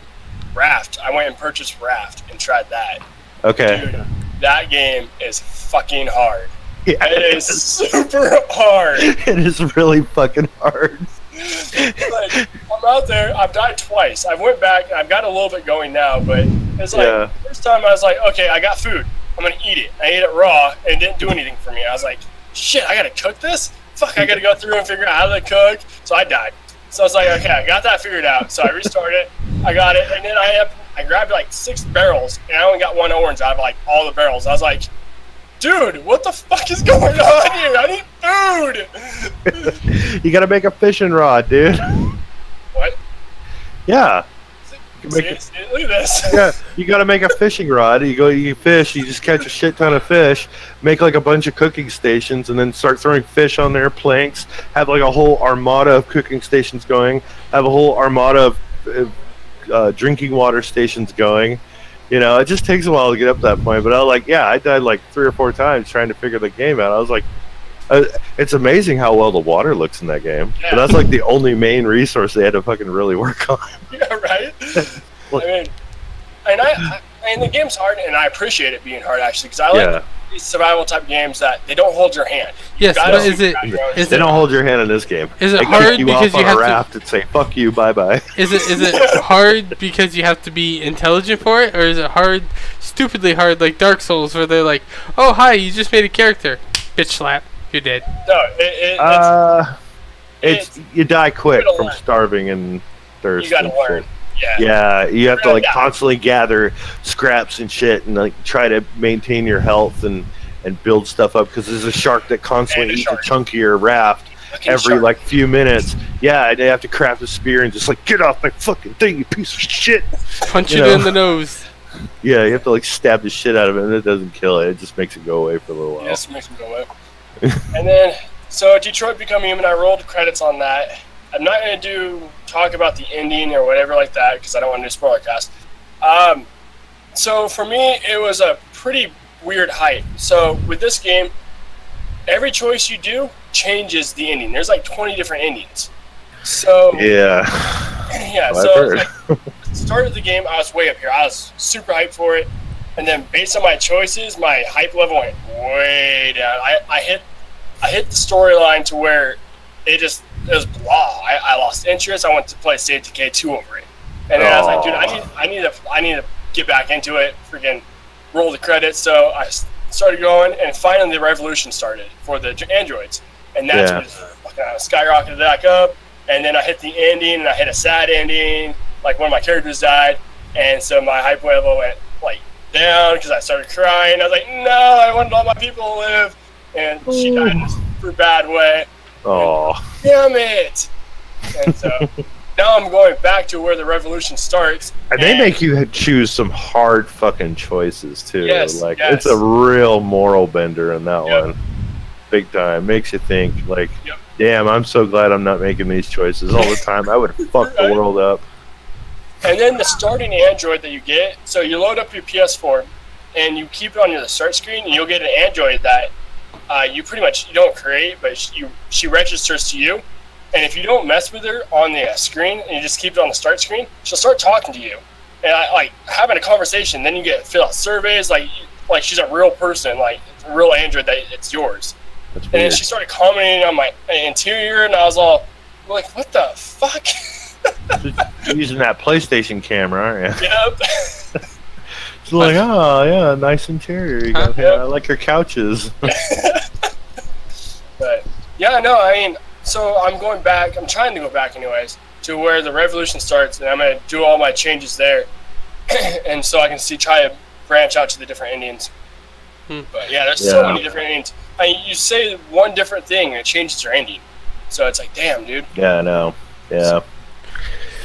Raft. I went and purchased Raft and tried that. Okay. Dude, that game is fucking hard. Yeah, it is super hard. It is really fucking hard. Like, I'm out there. I've died twice. I went back, and I've got a little bit going now, but it's like, the first time I was like, okay, I got food. I'm going to eat it. I ate it raw, and it didn't do anything for me. I was like, shit, I gotta cook this? Fuck, I gotta go through and figure out how to cook. So I died. So I was like, okay, I got that figured out. So I restarted it. I got it. And then I grabbed like 6 barrels, and I only got 1 orange out of like all the barrels. I was like, dude, what the fuck is going on here? I need food. You gotta make a fishing rod, dude. What? Yeah. Look at this. Yeah, you gotta make a fishing rod. You fish, you just catch a shit ton of fish, make like a bunch of cooking stations, and then start throwing fish on their planks, have like a whole armada of cooking stations going, have a whole armada of drinking water stations going. You know, it just takes a while to get up to that point, but I died like 3 or 4 times trying to figure the game out. I was like, it's amazing how well the water looks in that game. Yeah. But that's like the only main resource they had to fucking really work on. Yeah, right? I mean, the game's hard, and I appreciate it being hard, actually, because I like these survival type games that they don't hold your hand. Yes, but they don't hold your hand in this game. Is it hard because you have to raft and say fuck you, bye bye? Is it hard because you have to be intelligent for it, or is it hard, stupidly hard, like Dark Souls, where they're like, oh hi, you just made a character, bitch slap, you're dead. No, you die quick from starving and thirst. You gotta learn. Yeah, you have to like Yeah. constantly gather scraps and shit, and like try to maintain your health and build stuff up because there's a shark that constantly And a eats a shark. chunk of your raft Fucking every shark. like few minutes. Yeah, they have to craft a spear and just like get off my fucking thing, you piece of shit. Punch You it know. in the nose. Yeah, you have to like stab the shit out of it, and it doesn't kill it. It just makes it go away for a little while. Yes, makes me go away. And then, so Detroit Become Human, I rolled credits on that. I'm not going to talk about the ending or whatever like that because I don't want to do spoiler cast. So for me, it was a pretty weird hype. So with this game, every choice you do changes the ending. There's like 20 different endings. So Yeah, yeah, I've so heard. like, start of the game, I was way up here. I was super hyped for it, and then based on my choices, my hype level went way down. I hit the storyline to where it was blah. I lost interest. I went to play State of Decay 2 over it, and then I was like, dude, I need to get back into it. Freaking roll the credits. So I started going, and finally the revolution started for the androids, and that's Yeah. what fucking skyrocketed back up. And then I hit the ending, and I hit a sad ending. Like one of my characters died, and so my hype level went like down because I started crying. I was like, "No, I wanted all my people to live," and she died in a super bad way. Oh, Damn it! And so now I'm going back to where the revolution starts. and they make you choose some hard fucking choices too. Yes, like yes. it's a real moral bender in that Yep. one, big time. Makes you think like, Yep. damn, I'm so glad I'm not making these choices all the time. I would have fucked the Right. world up. And then the starting Android that you get, so you load up your PS4 and you keep it on the start screen, and you'll get an Android that you don't create, but she registers to you. And if you don't mess with her on the screen and you just keep it on the start screen, she'll start talking to you and like having a conversation. Then you get fill out surveys like she's a real person, like a real Android that it's yours. That's And then weird. she started commenting on my interior, and I was all like, "What the fuck?" You're using that PlayStation camera, aren't you? Yep. It's like, oh yeah, nice interior. You got, Huh? yeah, I like your couches. But yeah, no, I mean, so I'm going back. I'm trying to go back, anyways, to where the revolution starts, and I'm gonna do all my changes there, and so I can try to branch out to the different endings. But yeah, there's so Yeah. many different endings. I mean, you say one different thing, and it changes your ending. So it's like, damn, dude. Yeah, I know. Yeah.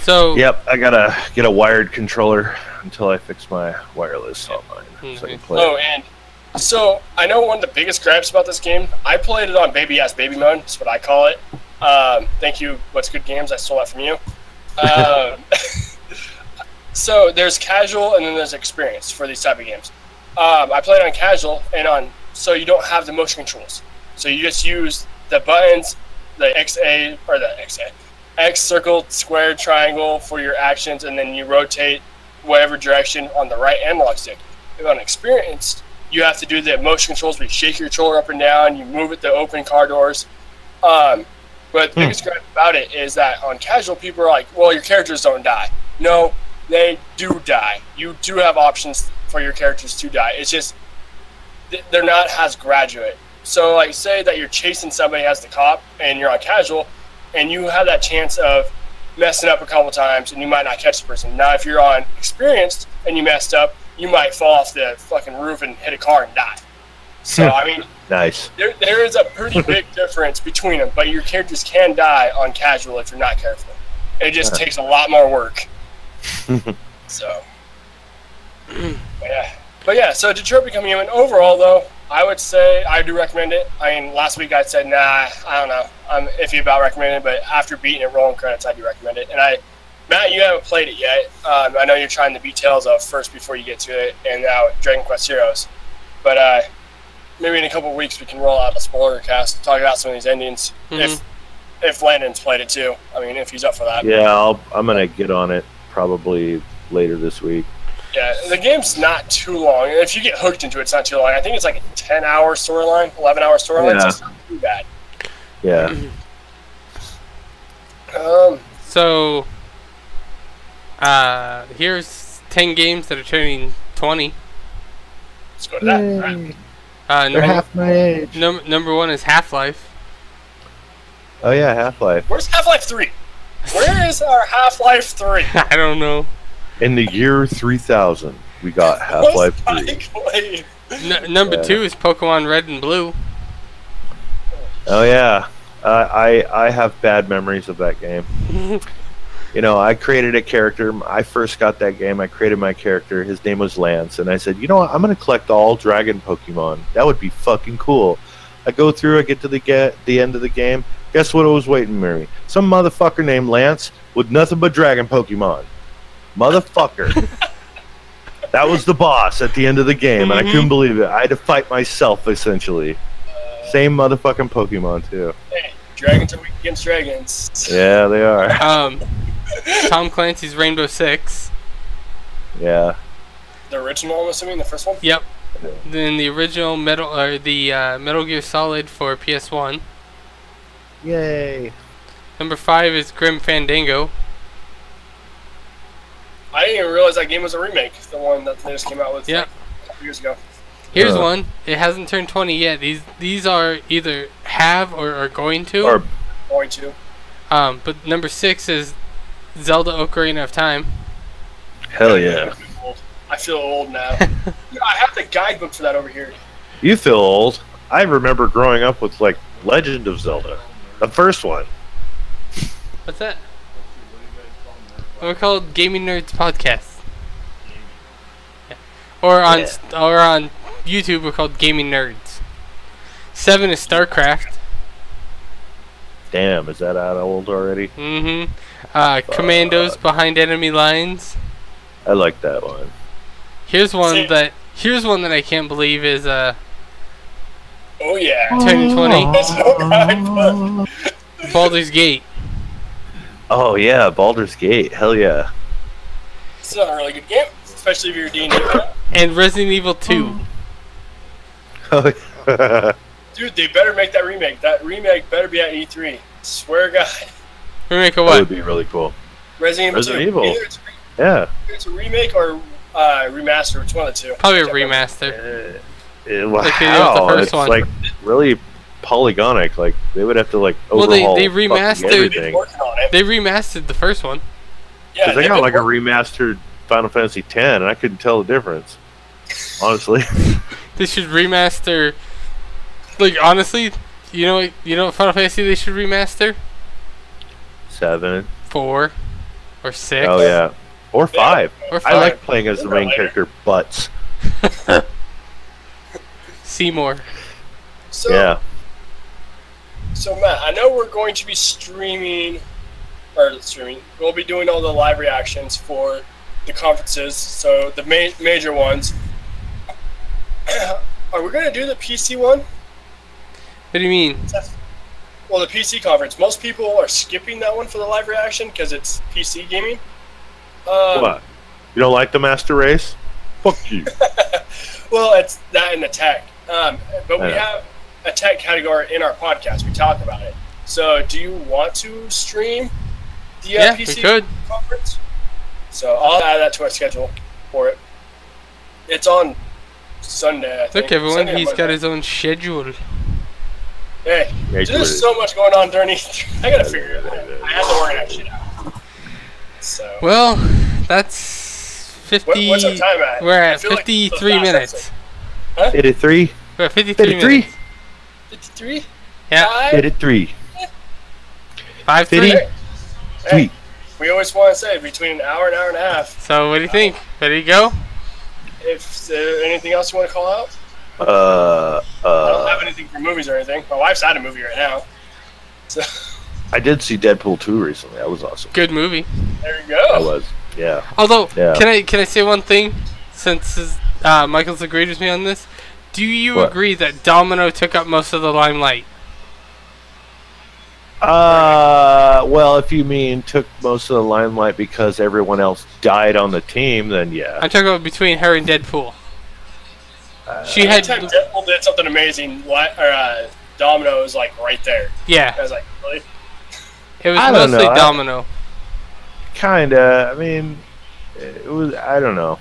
So Yep, I gotta get a wired controller until I fix my wireless on mine, so I can play. Oh, and so I know one of the biggest gripes about this game. I played it on baby ass baby mode. That's what I call it. Thank you. What's Good Games? I stole that from you. So there's casual and then there's experience for these type of games. I played on casual and so you don't have the motion controls. So you just use the buttons, the XA or the XA, X, circle, square, triangle for your actions, and then you rotate whatever direction on the right analog stick. If on experienced, you have to do the motion controls where you shake your controller up and down, you move it to open car doors. But the biggest gripe about it is that on casual, people are like, well, your characters don't die. No, they do die. You do have options for your characters to die. It's just they're not as graduate. So, like, say that you're chasing somebody as the cop and you're on casual, and you have that chance of messing up a couple times and you might not catch the person. Now, if you're on experienced and you messed up, you might fall off the fucking roof and hit a car and die. So, I mean, Nice. there is a pretty big difference between them, but your characters can die on casual if you're not careful. It just takes a lot more work. So, but yeah, so Detroit Become Human, overall though, I would say I do recommend it. I mean, last week I said, nah, I don't know. I'm iffy about recommending it, but after beating it, rolling credits, I do recommend it. And Matt, you haven't played it yet. I know you're trying to beat Tales of first before you get to it, and now Dragon Quest Heroes. But maybe in a couple of weeks we can roll out a spoiler cast, talk about some of these endings. If Landon's played it too. I mean, if he's up for that. Yeah, I'm gonna get on it probably later this week. Yeah, the game's not too long. If you get hooked into it, it's not too long. I think it's like a 10-hour storyline, 11-hour storyline. Yeah. So it's not too bad. Yeah. So, here's 10 games that are turning 20. Let's go to that. All right. They're half my age. Number one is Half-Life. Oh yeah, Half-Life. Where's Half-Life 3? Where is our Half-Life 3? I don't know. In the year 3000, we got Half-Life 3. Number 2 is Pokemon Red and Blue. Oh yeah, I have bad memories of that game. You know, I created a character. I first got that game. I created my character. His name was Lance, and I said, you know what? I'm gonna collect all Dragon Pokemon. That would be fucking cool. I go through. I get to the end of the game. Guess what was waiting for me? Some motherfucker named Lance with nothing but Dragon Pokemon. Motherfucker. That was the boss at the end of the game, and I couldn't believe it. I had to fight myself, essentially. Same motherfucking Pokemon, too. Hey, dragons are weak against dragons. Yeah, they are. Tom Clancy's Rainbow Six. Yeah. The original, I'm assuming, the first one? Yep. Then the original Metal Gear Solid for PS1. Yay. Number 5 is Grim Fandango. I didn't even realize that game was a remake. The one that they just came out with like, a couple years ago. Here's one. It hasn't turned 20 yet. These are either have or are going to. Or going to. But number 6 is Zelda Ocarina of Time. Hell yeah. I feel old now. Yeah, I have the guidebook for that over here. You feel old. I remember growing up with, like, Legend of Zelda. The first one. What's that? We're called Gaming Nerds Podcast. Yeah. Or on YouTube, we're called Gaming Nerds. 7 is StarCraft. Damn, is that out old already? Commandos Behind Enemy Lines. I like that one. Here's one that I can't believe is oh yeah. turning 20. That's no crime, but Baldur's Gate. Oh yeah, Baldur's Gate. Hell yeah. it's a really good game, especially if you're D&D fan. And Resident Evil 2. Dude, they better make that remake. That remake better be at E3. Swear to God. Remake of That what? would be really cool. Resident Evil 2. Either Yeah. it's a remake or remaster. It's one of the two. Probably a remaster. Wow. Like they did with the first It's one. like really polygonic. Like they would have to like Well, overhaul they fucking remastered- They've been everything. working on it. They remastered the first one. Yeah, Because they they've got been like a working- remastered Final Fantasy X, and I couldn't tell the difference. Honestly. They should remaster. Like honestly, you know what Final Fantasy they should remaster? 7. 4 or 6. Oh yeah. Or 5. Or 5. I like playing as the main character, Butts. Seymour. So, Yeah. So Matt, I know we're going to be streaming. We'll be doing all the live reactions for the conferences. So the major ones. Are we going to do the PC one? What do you mean? Well, the PC conference. Most people are skipping that one for the live reaction because it's PC gaming. What? You don't like the Master Race? Fuck you. Well, it's that and the tech. But we have a tech category in our podcast. We talk about it. So, do you want to stream the Yeah, PC we could. conference? So, I'll add that to our schedule for it. It's on Sunday, I think. Look, everyone, Sunday or he's got Monday. his own schedule. Hey, Yeah, there's so much going on during E3. I gotta figure it out. I have to organize shit out. So, Well, that's 50. what's our time at? We're I at feel like 53 the last minutes. episode. 83? We're at 53 53? minutes. 53? Yeah, 83. 5 3. Fifty. Hey, Sweet. we always want to say between an hour and a half. So, what do you think? Ready to go? If anything else you want to call out? I Uh, don't have anything for movies or anything. My wife's at a movie right now. So, I did see Deadpool 2 recently. That was awesome. Good movie. there you That go. was. Yeah. Although, Yeah. can I say one thing? Since Michael's agreed with me on this, do you What? agree that Domino took up most of the limelight? Well, if you mean took most of the limelight because everyone else died on the team, then yeah. I'm talking about between her and Deadpool. She had, Anytime Deadpool did something amazing, Domino was like right there. I yeah, was like, really? it was I don't mostly know. Domino. Kinda. I mean, it was. I don't know.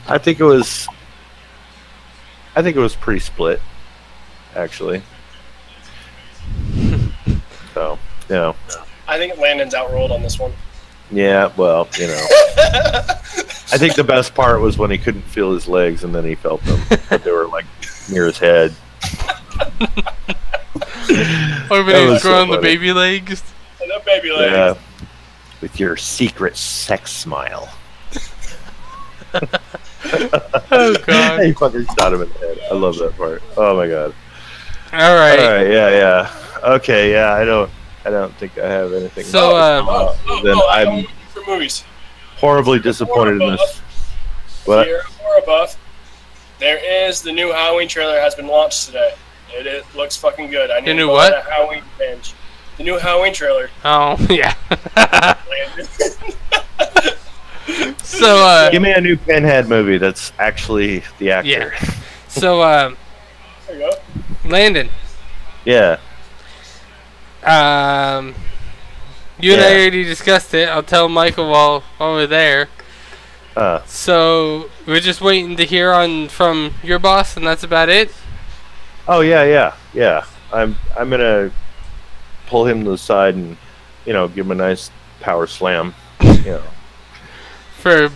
I think it was pretty split, actually. So, you know. I I think Landon's outrolled on this one. Yeah, well, you know. I think the best part was when he couldn't feel his legs and then he felt them. But they were like near his head. Or when he's growing the baby legs. And the baby legs. Yeah. With your secret sex smile. Oh god. He fucking shot him in the head. I love that part. Oh my god. Alright. Alright, yeah. Okay, yeah, I don't think I have anything. So, I'm for movies. horribly disappointed in this. What? Here or above, there is the new Halloween trailer has been launched today. It looks fucking good. I need The new to go what? on a Halloween binge. The new Halloween trailer. Oh, yeah. So, Give me a new Pinhead movie that's actually the actor. yeah. So, There you go. Landon. Yeah. You and I already discussed it. I'll tell Michael while we're there. So we're just waiting to hear from your boss, and that's about it. Oh yeah. I'm gonna pull him to the side and give him a nice power slam. For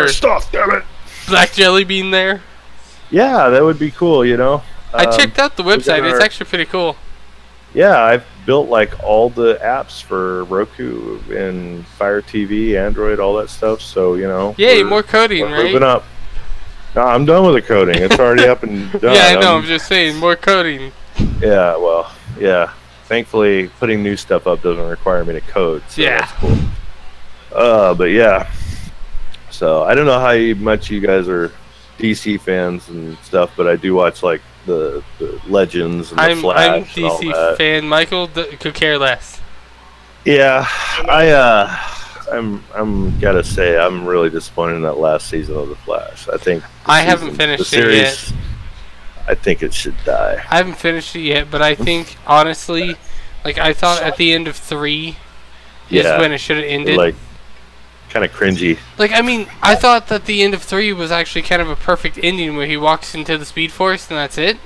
Stuff, damn it. Black Jelly Bean there. Yeah, that would be cool. I checked out the website. It's actually pretty cool. Yeah, I've built like all the apps for Roku and Fire TV, Android, all that stuff. So Yay, more coding, we're right? moving up. No, I'm done with the coding. It's already up and done. Yeah, I know. I'm just saying, more coding. Yeah, well, yeah. Thankfully, putting new stuff up doesn't require me to code. So Yeah. That's cool. But yeah. So I don't know how much you guys are DC fans and stuff, but I do watch like the Legends and the Flash. I'm and all DC that. fan. Michael could care less. Yeah, I'm gotta say I'm really disappointed in that last season of the Flash. I think I haven't finished the it series, yet. I think it should die. I haven't finished it yet, but I think honestly, like I thought at the end of 3 is when it should have ended. Like kind of cringy. Like, I mean, I thought that the end of 3 was actually kind of a perfect ending where he walks into the Speed Force and that's it.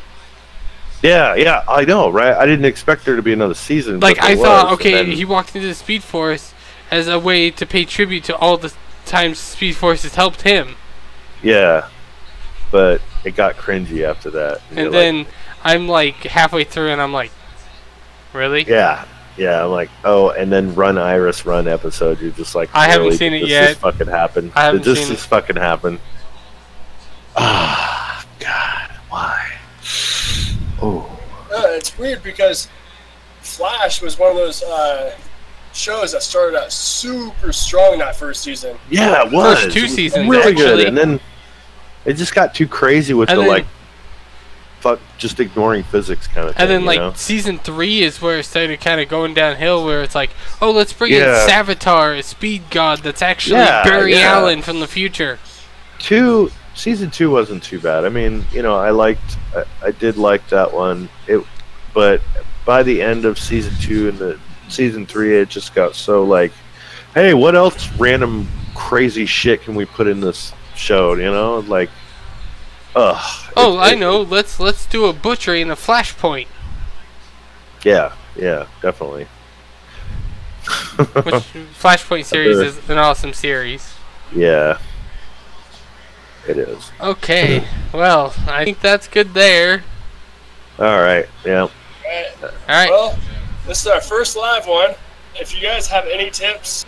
Yeah, I know, right? I didn't expect there to be another season. Like, but there I thought, was, okay, and then- he walked into the Speed Force as a way to pay tribute to all the times Speed Force has helped him. Yeah, but it got cringy after that. And then I'm like halfway through and I'm like, really? Yeah, I'm like, oh, and then Run Iris Run episode, you're just like, I haven't really? seen it Did yet. This fucking happen. I haven't Did this seen just fucking happen? Ah, God, why? Oh. It's weird because Flash was one of those shows that started out super strong that first season. Yeah, it was. First 2 It was seasons, really actually. good, and then it just got too crazy with And the then- fuck, just ignoring physics kind of thing. And then, like, you know? season 3 is where it started kind of going downhill, where it's like, oh, let's bring in Yeah. Savitar, a speed god that's actually Yeah, Barry yeah. Allen from the future. Season 2 wasn't too bad. I mean, I did like that one. But by the end of season 2 and the season 3, it just got so like, hey, what else random crazy shit can we put in this show? Like, ugh. Oh, I know. Let's do a butchery and a flashpoint. Yeah, definitely. Which Flashpoint series is an awesome series. Yeah, it is. Okay, well, I think that's good there. All right. Yeah. Right. Alright. Well, this is our first live one. If you guys have any tips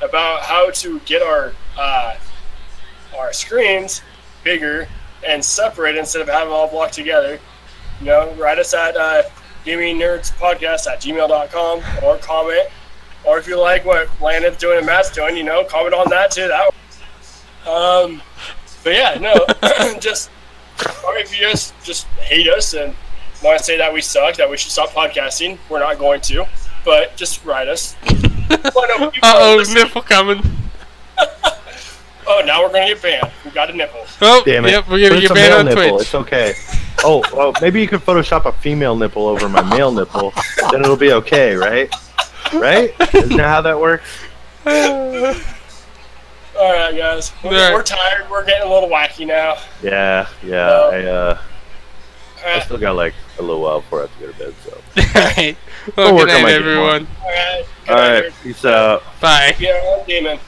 about how to get our screens bigger and separate instead of having them all blocked together, write us at gamingnerdspodcast@gmail.com or comment. Or if you like what Landon's doing and Matt's doing, comment on that too. That but yeah, no, or if you just hate us and want to say that we suck, that we should stop podcasting, we're not going to, but just write us. Uh-oh, nipple coming. Oh, now we're going to get banned. We got a nipple. Oh, Damn it. yep, we're going But to it's get a banned male on nipple. Twitch. It's okay. Oh, maybe you could Photoshop a female nipple over my male nipple. Then it'll be okay, right? Right? Isn't that how that works? All right, guys. We're tired. We're getting a little wacky now. Yeah. I still got like a little while before I have to go to bed. So. Alright. Well, I'll good work on night, my game everyone. All right. All right. Peace out. Bye. Yeah, Demon.